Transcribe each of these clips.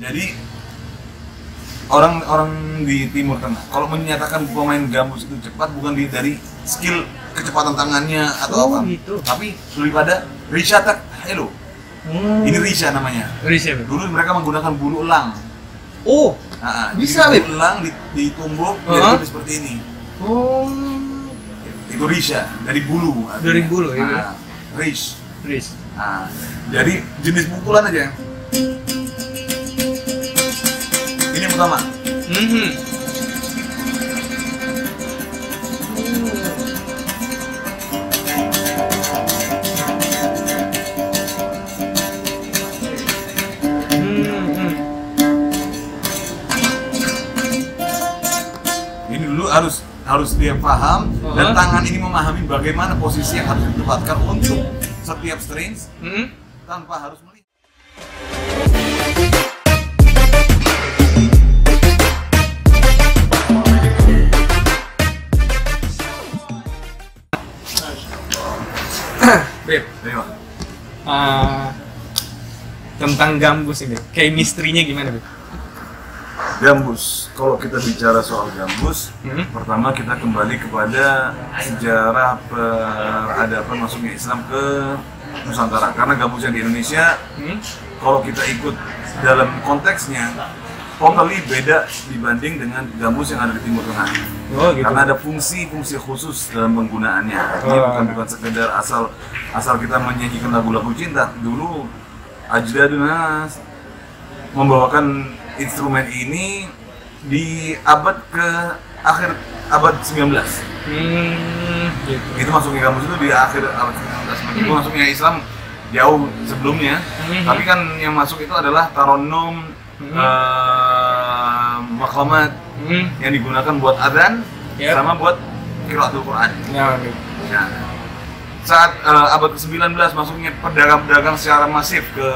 Jadi orang di Timur Tengah kalau menyatakan pemain gambus itu cepat bukan dari skill kecepatan tangannya atau apa, gitu. tapi lebih pada Risha tak hello. Ini Risha namanya. Risha. Dulu mereka menggunakan bulu elang. Oh, bisa, jadi bulu elang ditumbuk jadi seperti ini. Oh, itu Risha dari bulu. dari bulu ya. Rish. Jadi jenis pukulan aja. Ini yang pertama. Ini dulu harus dia paham dan tangan ini memahami bagaimana posisi yang harus ditempatkan untuk setiap strings tanpa harus melihat. Beb, tentang gambus ini, chemistry-nya gimana, Beb? Gambus, kalau kita bicara soal gambus, pertama kita kembali kepada sejarah peradaban masuknya Islam ke Nusantara. Karena gambus yang di Indonesia, kalau kita ikut dalam konteksnya, totally beda dibanding dengan gambus yang ada di Timur Tengah. Oh, gitu. Karena ada fungsi-fungsi khusus dalam penggunaannya. Artinya bukan sekedar asal kita menyanyikan lagu-lagu cinta. Dulu ajdaduna membawakan instrumen ini di akhir abad 19. Gitu. Itu masuknya gambus itu di akhir abad 19. Itu masuknya Islam jauh sebelumnya. Tapi kan yang masuk itu adalah taronnum, maqamat yang digunakan buat adzan sama buat qiraatul Quran. Nah, saat abad ke-19 masuknya pedagang-pedagang secara masif ke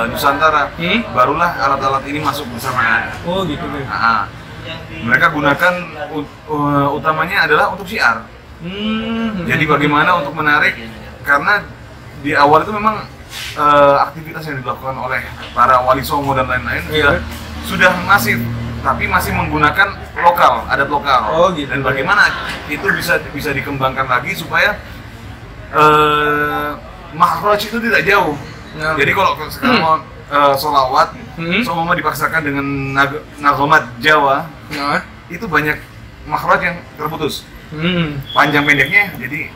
Nusantara, barulah alat-alat ini masuk bersamaan. Oh gitu. Mereka gunakan utamanya adalah untuk syiar. Jadi bagaimana untuk menarik, karena di awal itu memang aktivitas yang dilakukan oleh para wali songo dan lain-lain sudah masif, tapi masih menggunakan adat lokal. Oh, gitu. Dan bagaimana itu bisa dikembangkan lagi supaya makhraj itu tidak jauh. Jadi kalau sekarang mau sholawat, seumpama dipaksakan dengan nagomat Jawa, itu banyak makhraj yang terputus. Panjang pendeknya jadi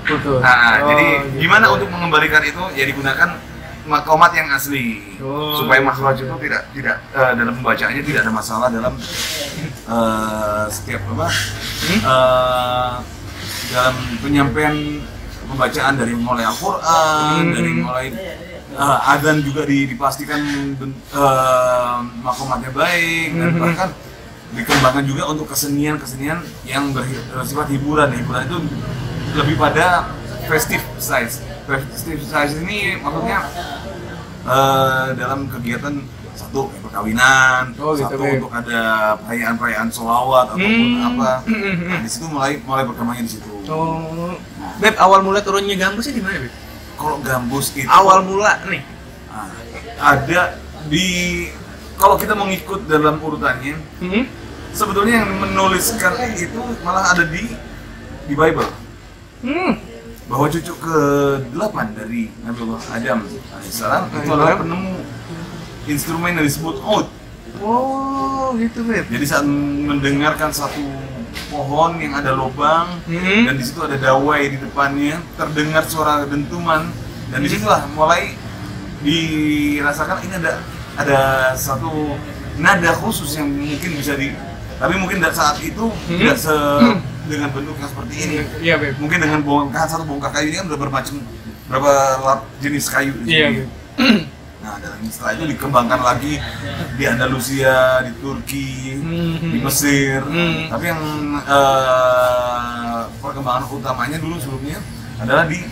putus. Jadi gimana untuk mengembalikan itu? Ya digunakan makomat yang asli supaya makhraj itu tidak dalam pembacaannya tidak ada masalah dalam setiap dalam penyampaian pembacaan dari mulai Al-Quran, dari mulai adzan juga dipastikan makomatnya baik, dan bahkan dikembangkan juga untuk kesenian yang bersifat hiburan. Hiburan itu lebih pada festive size. Festive size ini maksudnya dalam kegiatan satu perkawinan, satu untuk ada perayaan-perayaan sholawat ataupun apa. Nah, di situ mulai berkembangnya di situ. Beb, awal mula turunnya gambus di mana, Beb? Kalau gambus itu awal mula nih ada kalau kita mengikut dalam urutannya, sebetulnya yang menuliskan itu malah ada di Bible. Bahwa cucu ke-8 dari Nabiullah Adam alaihissalam itu adalah penemu instrumen yang disebut oud. Oh, gitu, Beb. Jadi saat mendengarkan satu pohon yang ada lubang dan di situ ada dawai di depannya, terdengar suara dentuman, dan disitulah mulai dirasakan ini ada satu nada khusus yang mungkin bisa tapi mungkin saat itu tidak dengan bentuk yang seperti ini. Iya, Beb. Mungkin dengan satu bongkar kayu ini kan udah berapa jenis kayu di sini. Iya, Beb. Nah, dan setelah itu dikembangkan lagi di Andalusia, di Turki, di Mesir. Tapi yang perkembangan utamanya dulu sebelumnya adalah di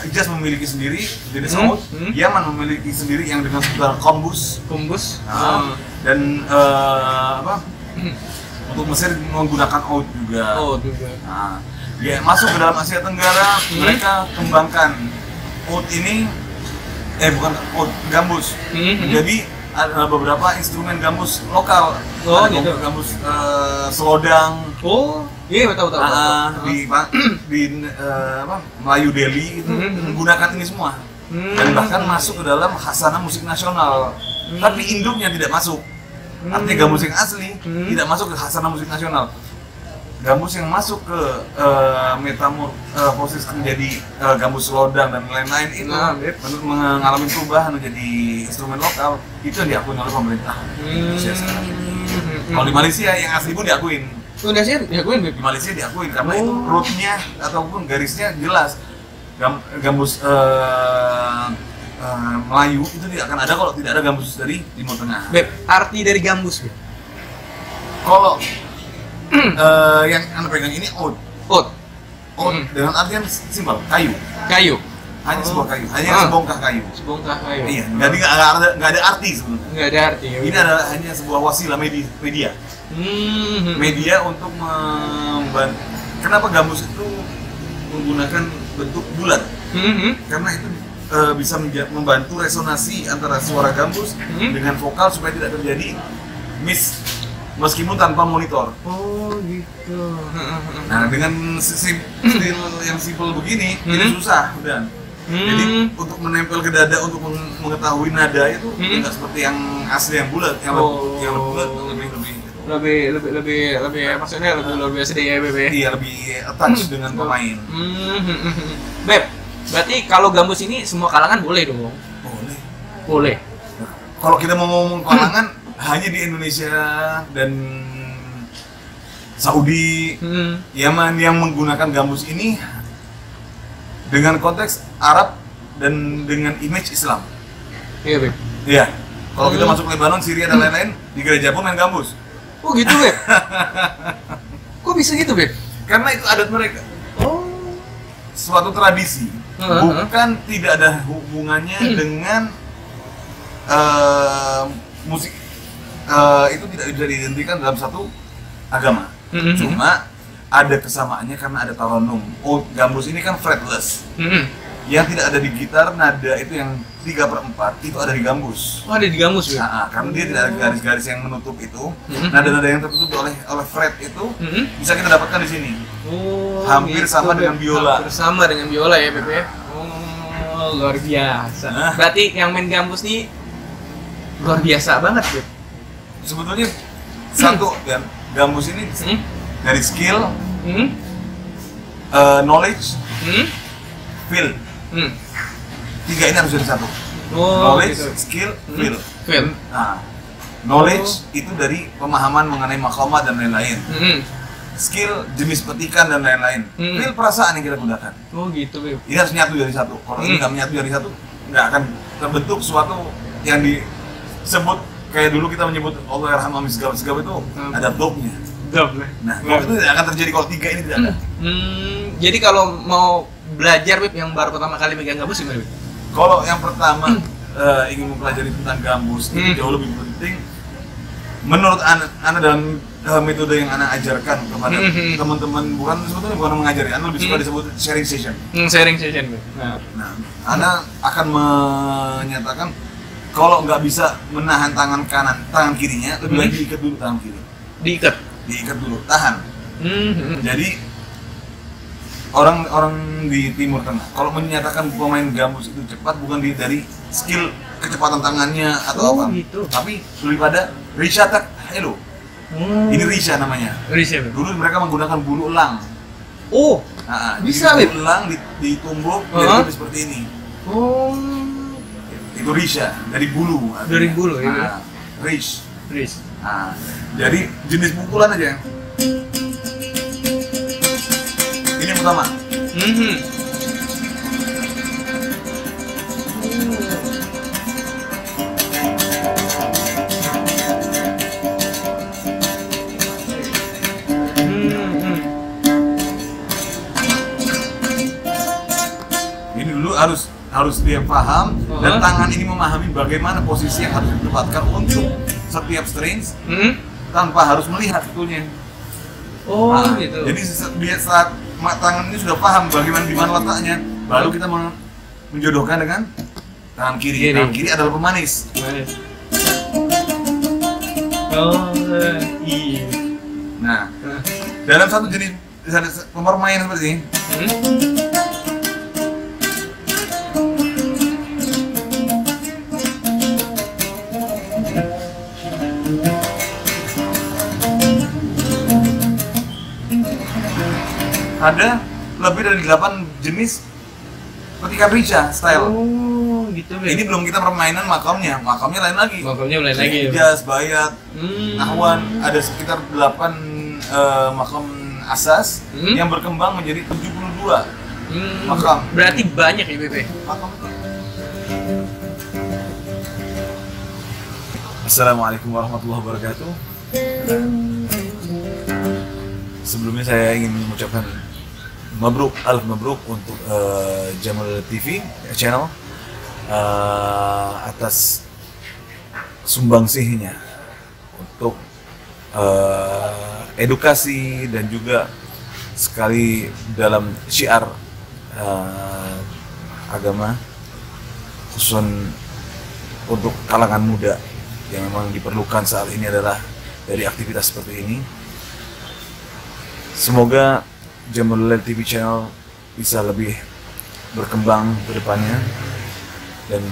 Hijaz memiliki sendiri, jadi Saud, Yaman memiliki sendiri yang dengan sebutan kombus. Dan untuk Mesir menggunakan oud juga. Nah, dia masuk ke dalam Asia Tenggara, mereka kembangkan oud ini bukan oud, gambus. Jadi ada beberapa instrumen gambus lokal. Oh, ada gitu. Gambus selodang. Oh, iya betul. Di Melayu Delhi itu menggunakan ini semua. Dan bahkan masuk ke dalam khasanah musik nasional. Tapi induknya tidak masuk. Artinya gambus yang asli tidak masuk ke khasanah musik nasional. Gambus yang masuk ke metamorfosis menjadi gambus lodang dan lain-lain itu mengalami perubahan menjadi instrumen lokal, itu yang diakui oleh pemerintah Indonesia sekarang. Kalau di Malaysia yang asli pun diakuin. Indonesia diakuin, Di Malaysia diakuin karena itu rootnya ataupun garisnya jelas. Gambus Melayu itu tidak akan ada kalau tidak ada gambus dari Timur Tengah. Beb, arti dari gambus, Beb. Kalau yang anda pegang ini oud dengan artian simpel, kayu, hanya sebuah kayu, hanya sebongkah kayu. Iya, jadi nggak ada arti sebenarnya. Nggak ada arti. Ya, ini adalah hanya sebuah wasilah media untuk membantu. Kenapa gambus itu menggunakan bentuk bulat? Karena itu bisa membantu resonasi antara suara gambus dengan vokal supaya tidak terjadi miss meskipun tanpa monitor. Oh gitu. Nah dengan stil yang simpel begini ini susah udah. Jadi untuk menempel ke dada untuk mengetahui nada itu tidak seperti yang asli yang bulat, yang bulat lebih maksudnya lebih sedih ya, Beb. Iya, lebih attach dengan pemain. Beb, berarti kalau gambus ini semua kalangan boleh dong? Boleh. Nah, kalau kita mau ngomong kalangan hanya di Indonesia dan Saudi, Yaman yang menggunakan gambus ini dengan konteks Arab dan dengan image Islam. Iya, Beb. Iya. Kalau kita masuk Lebanon, Syria dan lain-lain, di gereja pun main gambus. Oh gitu, Beb. Kok bisa gitu, Beb? Karena itu adat mereka. Oh. Suatu tradisi. Bukan tidak ada hubungannya dengan musik. Itu tidak bisa dihentikan dalam satu agama. Cuma ada kesamaannya karena ada taronum. Oh, gambus ini kan fretless. Yang tidak ada di gitar, nada itu yang 3/4 itu ada di gambus. Oh, ada di gambus ya? Karena dia tidak ada garis-garis yang menutup itu. Nada-nada yang tertutup oleh fret itu bisa kita dapatkan di sini. Oh, hampir gitu, sama dengan biola. Hampir sama dengan biola ya, Beb. Oh, luar biasa. Berarti yang main gambus nih luar biasa banget, Beb. Sebetulnya satu dan gambus ini dari skill, knowledge, feel. 3 ini harus jadi satu. Knowledge, gitu. skill, feel. Nah, knowledge itu dari pemahaman mengenai maqamat dan lain-lain. Skill, jenis petikan dan lain-lain. Feel, perasaan yang kita gunakan. Oh gitu, Beb. Ini harus nyatu dari satu. Kalau ini nggak menyatu dari satu, nggak akan terbentuk suatu yang disebut kayak dulu kita menyebut Allah yarham amis segala itu ada dopnya. Nah, dop itu tidak akan terjadi kalau 3 ini tidak ada. Jadi kalau mau belajar, Beb, yang baru pertama kali megang gambus gimana, Beb? Kalau yang pertama ingin mempelajari tentang gambus itu jauh lebih penting menurut Ana dalam metode yang Ana ajarkan kepada teman-teman, sebetulnya bukan mengajari, Ana lebih suka disebut sharing session. Sharing session, Beb. Nah, Ana akan menyatakan kalau nggak bisa menahan tangan kirinya, lebih baik diikat dulu tangan kiri. Diikat dulu, tahan. Jadi orang di Timur Tengah kalau menyatakan pemain gambus itu cepat bukan dari skill kecepatan tangannya atau apa, gitu. Tapi lebih pada Risha tak hello. Ini Risha namanya. Risha. Dulu mereka menggunakan bulu elang. Oh, bisa, bulu elang ditumbuk jadi seperti ini. Oh, itu Risha dari bulu. Dari bulu ya. Rish. Nah, jadi jenis pukulan aja. Ini yang pertama. Ini dulu harus dia paham dan tangan ini memahami bagaimana posisi yang harus ditempatkan untuk setiap strings tanpa harus melihat sebetulnya. Gitu. Jadi dia saat tangan ini sudah paham bagaimana di mana letaknya, baru kita menjodohkan dengan tangan kiri. Tangan kiri adalah pemanis. Oh iya. Nah, dalam satu jenis permainan seperti ini, ada lebih dari 8 jenis ketika rica style. Oh, gitu ya. Ini belum kita permainan makamnya lain lagi. Makamnya lain lagi. Hijaz, bayat, nahwan, ada sekitar 8 makam asas yang berkembang menjadi 72 makam. Berarti banyak ya BP. Makam. Assalamualaikum warahmatullahi wabarakatuh. Sebelumnya saya ingin mengucapkan mabruk, alf mabruk untuk Jamal TV channel atas sumbangsihnya untuk edukasi dan juga sekali dalam syiar agama khusus untuk kalangan muda yang memang diperlukan saat ini adalah dari aktivitas seperti ini. Semoga Jamalul TV channel bisa lebih berkembang ke depannya dan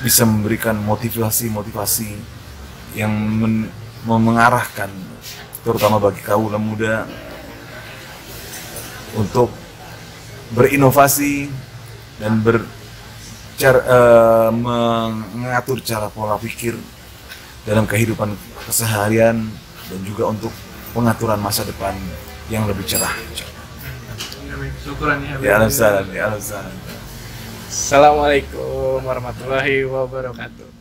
bisa memberikan motivasi yang mengarahkan terutama bagi kaum muda untuk berinovasi dan mengatur cara pola pikir dalam kehidupan keseharian dan juga untuk pengaturan masa depan yang lebih cerah. Syukuran Ya Assalamualaikum warahmatullahi wabarakatuh.